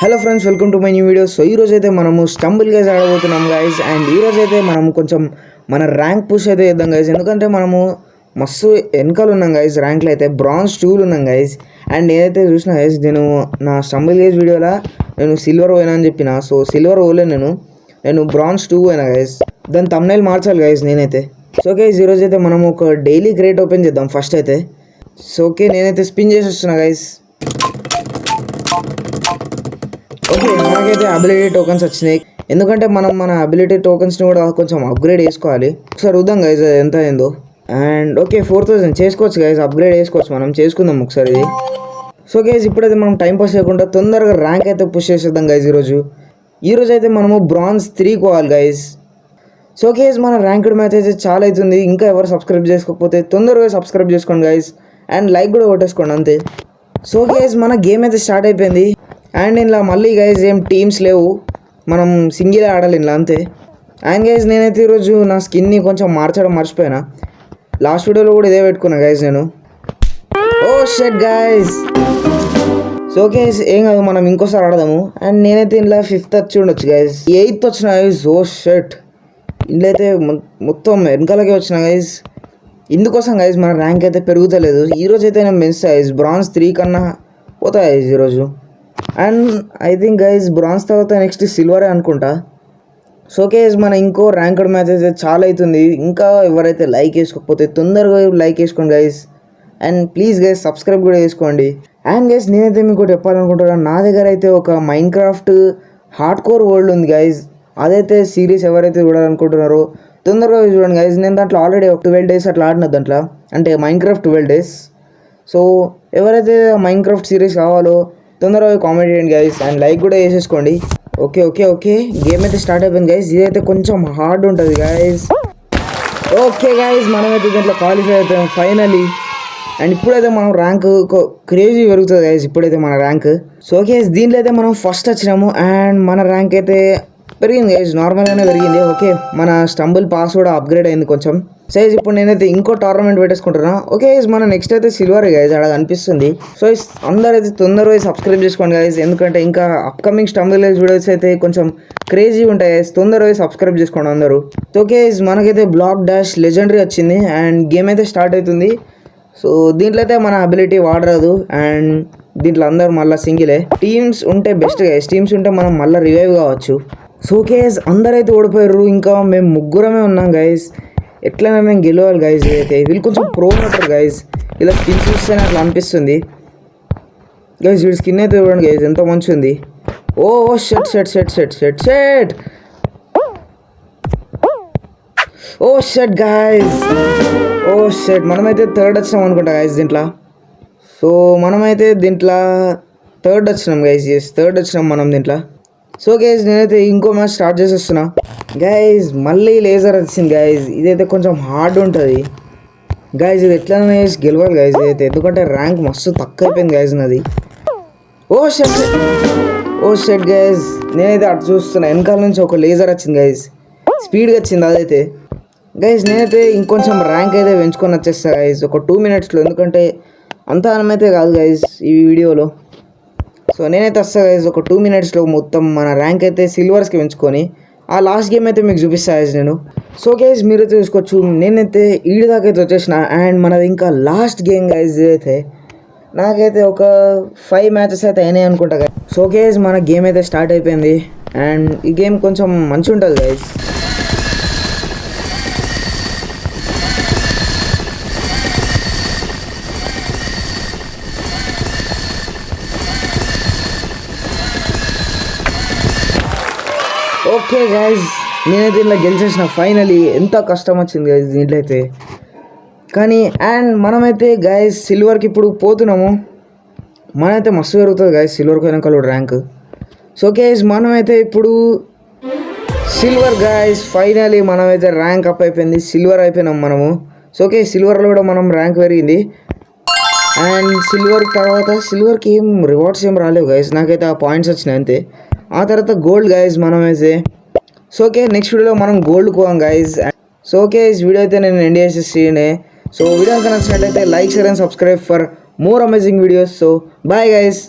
Hello friends, welcome to my new video. So ఈరోజు అయితే మనము స్టంబుల్ గైజ్ ఆడబోతున్నాం గైజ్. అండ్ ఈరోజు అయితే మనము కొంచెం మన ర్యాంక్ పుష్ అయితే చేద్దాం గైజ్. ఎందుకంటే మనము మస్తు వెనకాల ఉన్నాం గైజ్. ర్యాంక్లో అయితే బ్రాంజ్ 2 ఉన్నాం గైజ్. అండ్ నేనైతే చూసిన గైజ్, నేను నా స్టంబుల్ గైజ్ వీడియోలో నేను సిల్వర్ పోయినా అని చెప్పిన. సో సిల్వర్ పోలేను, నేను బ్రాంజ్ 2 పోయినా గైజ్. దాని థంబ్నెయిల్ మార్చాలి గైజ్ నేనైతే. సో గైజ్ ఈరోజు అయితే మనం ఒక డైలీ క్రేట్ ఓపెన్ చేద్దాం ఫస్ట్ అయితే. సో ఓకే, నేనైతే స్పిన్ చేసి వస్తున్నా గైజ్. ఓకే, మనకైతే అబిలిటీ టోకన్స్ వచ్చినాయి. ఎందుకంటే మనం మన అబిలిటీ టోకన్స్ని కూడా కొంచెం అప్గ్రేడ్ చేసుకోవాలి. ఒకసారి చూద్దాం గైజ్ ఎంత అయిందో. అండ్ ఓకే, 4000 చేసుకోవచ్చు గైజ్, అప్గ్రేడ్ చేసుకోవచ్చు. మనం చేసుకుందాం ఒకసారి ఇది. సో గైజ్ ఇప్పుడైతే మనం టైం పాస్ చేయకుండా తొందరగా ర్యాంక్ అయితే పుష్ చేసేద్దాం గైజ్. ఈరోజు అయితే మనము బ్రాంజ్ 3 కోవాలి గైజ్. సో గైజ్ మన ర్యాంక్డ్ మ్యాచ్ అయితే చాలా అవుతుంది. ఇంకా ఎవరు సబ్స్క్రైబ్ చేసుకోకపోతే తొందరగా సబ్స్క్రైబ్ చేసుకోండి గైజ్. అండ్ లైక్ కూడా కొట్టేసుకోండి అంతే. సో గైజ్ మన గేమ్ అయితే స్టార్ట్ అయిపోయింది. అండ్ ఇలా మళ్ళీ గైజ్ ఏం టీమ్స్ లేవు, మనం సింగిల్ ఆడాలి ఇలా అంతే. అండ్ గైజ్ నేనైతే ఈరోజు నా స్కిన్ని కొంచెం మార్చడం మర్చిపోయినా. లాస్ట్ వీడియోలో కూడా ఇదే పెట్టుకున్నా గైజ్ నేను. ఓ షెట్ గైజ్. సో గైజ్ ఏం కాదు, మనం ఇంకోసారి ఆడదాము. అండ్ నేనైతే ఇలా 5th వచ్చి ఉండొచ్చు గైజ్, 8th వచ్చిన గైజ్. ఓ షెట్, ఇంట్లో అయితే మొత్తం వెనకాలకే వచ్చిన గైజ్. ఇందుకోసం గైజ్ మన ర్యాంక్ అయితే పెరుగుతలేదు. ఈరోజు అయితే నేను పెంచుతా గైజ్, బ్రాంజ్ 3 కన్నా పోతా గైజ్ ఈరోజు. And I think guys bronze తర్వాత నెక్స్ట్ సిల్వరే అనుకుంటా. సో గైజ్ మన ఇంకో ర్యాంక్డ్ మ్యాచ్ అయితే చాలా అవుతుంది. ఇంకా ఎవరైతే లైక్ వేసుకోకపోతే తొందరగా లైక్ వేసుకోండి guys. And please guys subscribe కూడా చేసుకోండి. అండ్ గైజ్ నేనైతే మీకు చెప్పాలనుకుంటున్నాను, నా దగ్గర అయితే ఒక మైన్క్రాఫ్ట్ హార్డ్ కోర్ వరల్డ్ ఉంది గైజ్. అదైతే సిరీస్ ఎవరైతే చూడాలనుకుంటున్నారో తొందరగా చూడండి గైజ్. నేను దాంట్లో ఆల్రెడీ 12 days అట్లా ఆడిన దాంట్లో, అంటే మైన్క్రాఫ్ట్ 12 days. సో ఎవరైతే మైన్క్రాఫ్ట్ సిరీస్ కావాలో తొందరగా కామెంట్ చేయండి గైజ్. అండ్ లైక్ కూడా వేసేసుకోండి. ఓకే ఓకే ఓకే, గేమ్ అయితే స్టార్ట్ అయిపోయింది గైజ్. ఇదైతే కొంచెం హార్డ్ ఉంటుంది గైజ్. ఓకే గైజ్ మనమైతే దీంట్లో క్వాలిఫై అవుతాం ఫైనలీ. అండ్ ఇప్పుడైతే మనం ర్యాంక్ క్రేజీ పెరుగుతుంది గైజ్ ఇప్పుడైతే మన ర్యాంక్. సో గైజ్ దీంట్లో అయితే మనం ఫస్ట్ వచ్చినాము. అండ్ మన ర్యాంక్ అయితే పెరిగింది గైజ్, నార్మల్గానే పెరిగింది. ఓకే, మన స్టంబుల్ పాస్ కూడా అప్గ్రేడ్ అయింది కొంచెం. సైజ్ ఇప్పుడు నేనైతే ఇంకో టోర్నమెంట్ పెట్టేసుకుంటున్నా. ఓకే గైజ్ మన నెక్స్ట్ అయితే సిల్వర్ గైజ్ అక్కడ అనిపిస్తుంది. సో అందరైతే తొందరగా సబ్స్క్రైబ్ చేసుకోండి గైజ్, ఎందుకంటే ఇంకా అప్కమింగ్ స్టంబుల్ గైజ్ వీడియోస్ అయితే కొంచెం క్రేజీ ఉంటాయి గైజ్. తొందరగా సబ్స్క్రైబ్ చేసుకోండి అందరూ. సో గైజ్ మనకైతే బ్లాక్ డాష్ లెజెండరీ వచ్చింది. అండ్ గేమ్ అయితే స్టార్ట్ అవుతుంది. సో దీంట్లో అయితే మన అబిలిటీ వాడరాదు. అండ్ దీంట్లో అందరూ మళ్ళీ సింగిలే. టీమ్స్ ఉంటే బెస్ట్ గైజ్, టీమ్స్ ఉంటే మనం మళ్ళీ రివైవ్ కావచ్చు. సో గైజ్ అందరైతే ఓడిపోయారు, ఇంకా మేము ముగ్గురమే ఉన్నాం గైజ్. ఎట్లయినా మేము గెలవాలి గైజ్. అయితే వీళ్ళు కొంచెం ప్రో ఉంటారు గైజ్, ఇలా స్కిన్ చూస్తేనే అట్లా అనిపిస్తుంది గైజ్. వీడి స్కిన్ అయితే చూడండి గైజ్ ఎంత మంచిగా ఉంది. ఓ షెట్ షెట్ షెట్ షెట్ షెట్ షెట్ ఓ షెట్ గైజ్. ఓ షెట్ మనమైతే 3rd వచ్చినాం అనుకుంటా గైజ్ దీంట్లో. సో మనమైతే దీంట్లో 3rd వచ్చినాం గైజ్. ఎస్ 3rd వచ్చినాం మనం దీంట్లో. సో గైజ్ నేనైతే ఇంకో మ్యాచ్ స్టార్ట్ చేసేస్తున్నా గైజ్. మళ్ళీ లేజర్ వచ్చింది గైజ్. ఇదైతే కొంచెం హార్డ్ ఉంటుంది గైజ్. ఇది ఎట్లనే గెలవాలి గైజ్ ఇదైతే, ఎందుకంటే ర్యాంక్ మస్తు తక్కువ అయిపోయింది గైజ్ నాది. ఓ షెట్ ఓ షెట్ గైజ్ నేనైతే అటు చూస్తున్నా, వెనకాల నుంచి ఒక లేజర్ వచ్చింది గైజ్, స్పీడ్గా వచ్చింది అదైతే గైజ్. నేనైతే ఇంకొంచెం ర్యాంక్ అయితే పెంచుకొని వచ్చేస్తా గైజ్ ఒక 2 minutesలో, ఎందుకంటే అంత అనమైతే కాదు గైజ్ ఈ వీడియోలో. సో నేనైతే వస్తా గైజ్ ఒక 2 minutesలో మొత్తం మన ర్యాంక్ అయితే సిల్వర్స్కి పెంచుకొని ఆ లాస్ట్ గేమ్ అయితే మీకు చూపిస్తా గైజ్ నేను. సో గైజ్ మీరైతే చూసుకోవచ్చు, నేనైతే ఈడి దాకా అయితే వచ్చేసిన. అండ్ మనది ఇంకా లాస్ట్ గేమ్ గైజ్. అయితే నాకైతే ఒక 5 matches అయితే అయినాయి అనుకుంటా గైజ్. సో గైజ్ మన గేమ్ అయితే స్టార్ట్ అయిపోయింది. అండ్ ఈ గేమ్ కొంచెం మంచిగా ఉంటుంది గైజ్. ఓకే గైజ్ నేనైతే ఇలా గెలిచేసిన ఫైనలీ. ఎంత కష్టం వచ్చింది గైజ్ దీంట్లో అయితే కానీ. అండ్ మనమైతే గైజ్ సిల్వర్కి ఇప్పుడు పోతున్నాము. మనమైతే మస్తు పెరుగుతుంది గైజ్ సిల్వర్కి వెనకాల ర్యాంక్. సో గైజ్ మనమైతే ఇప్పుడు సిల్వర్ గైజ్ ఫైనలీ మనమైతే ర్యాంక్ అప్ అయిపోయింది, సిల్వర్ అయిపోయినాం మనము. సో ఓకే సిల్వర్లో కూడా మనం ర్యాంక్ పెరిగింది. అండ్ సిల్వర్ తర్వాత సిల్వర్కి ఏం రివార్డ్స్ ఏం రాలేవు గైజ్, నాకైతే ఆ పాయింట్స్ వచ్చినాయి అంతే. ఆ తర్వాత గోల్డ్ గైజ్ మనమైతే. సో ఓకే నెక్స్ట్ వీడియోలో మనం గోల్డ్ కోవాం గైజ్. సో ఓకే ఈ వీడియో అయితే నేను ఎండ్ చేసేసి. సో వీడియో కనుక నచ్చినట్లయితే like, share and subscribe for more amazing videos. So bye guys.